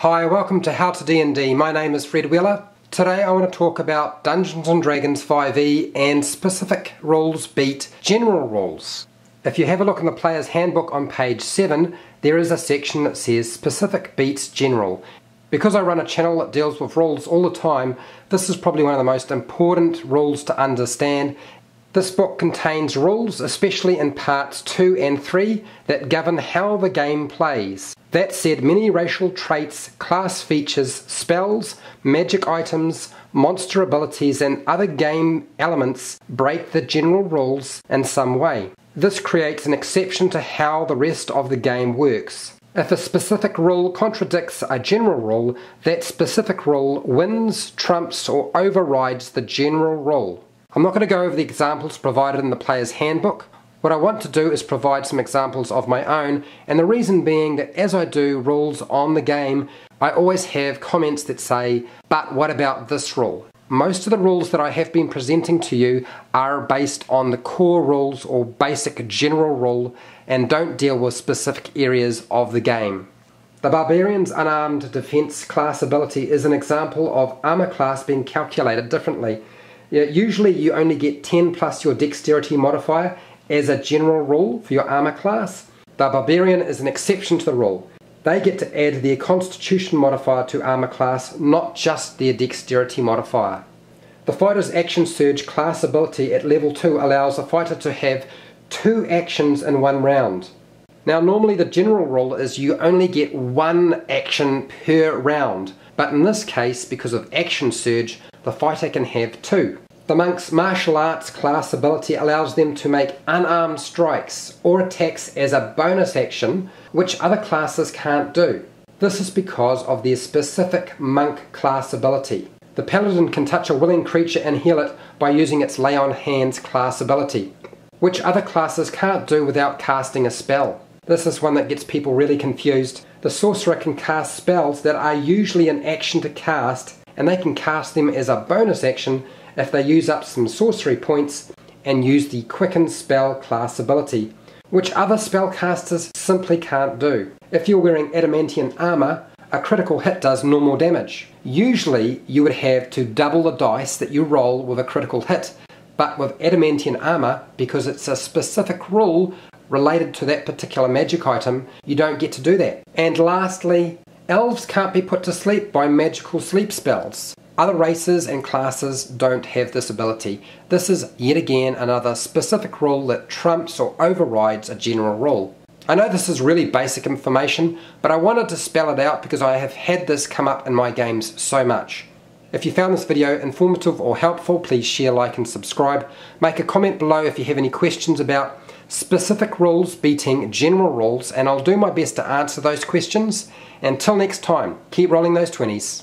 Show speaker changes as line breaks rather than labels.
Hi, welcome to HowtoDandD. My name is Fred Wheeler. Today I want to talk about Dungeons & Dragons 5e and specific rules beat general rules. If you have a look in the player's handbook on page 7, there is a section that says specific beats general. Because I run a channel that deals with rules all the time, this is probably one of the most important rules to understand. This book contains rules, especially in parts 2 and 3, that govern how the game plays. That said, many racial traits, class features, spells, magic items, monster abilities and other game elements break the general rules in some way. This creates an exception to how the rest of the game works. If a specific rule contradicts a general rule, that specific rule wins, trumps or overrides the general rule. I'm not going to go over the examples provided in the player's handbook. What I want to do is provide some examples of my own, and the reason being that as I do rules on the game, I always have comments that say, but what about this rule? Most of the rules that I have been presenting to you are based on the core rules or basic general rule and don't deal with specific areas of the game. The Barbarian's Unarmed Defense class ability is an example of armor class being calculated differently. Usually you only get 10 plus your dexterity modifier as a general rule for your armor class. The Barbarian is an exception to the rule. They get to add their constitution modifier to armor class, not just their dexterity modifier. The Fighter's Action Surge class ability at level 2 allows a fighter to have 2 actions in one round. Now normally the general rule is you only get 1 action per round, but in this case, because of Action Surge, the fighter can have 2. The Monk's Martial Arts class ability allows them to make unarmed strikes or attacks as a bonus action, which other classes can't do. This is because of their specific Monk class ability. The Paladin can touch a willing creature and heal it by using its Lay on Hands class ability, which other classes can't do without casting a spell. This is one that gets people really confused. The Sorcerer can cast spells that are usually an action to cast, and they can cast them as a bonus action if they use up some sorcery points and use the Quicken Spell class ability, which other spellcasters simply can't do. If you're wearing adamantine armor, a critical hit does normal damage. Usually you would have to double the dice that you roll with a critical hit, but with adamantine armor, because it's a specific rule related to that particular magic item, you don't get to do that. And lastly, elves can't be put to sleep by magical sleep spells. Other races and classes don't have this ability. This is yet again another specific rule that trumps or overrides a general rule. I know this is really basic information, but I wanted to spell it out because I have had this come up in my games so much. If you found this video informative or helpful, please share, like and subscribe. Make a comment below if you have any questions about specific rules beating general rules, and I'll do my best to answer those questions. Until next time, keep rolling those 20s.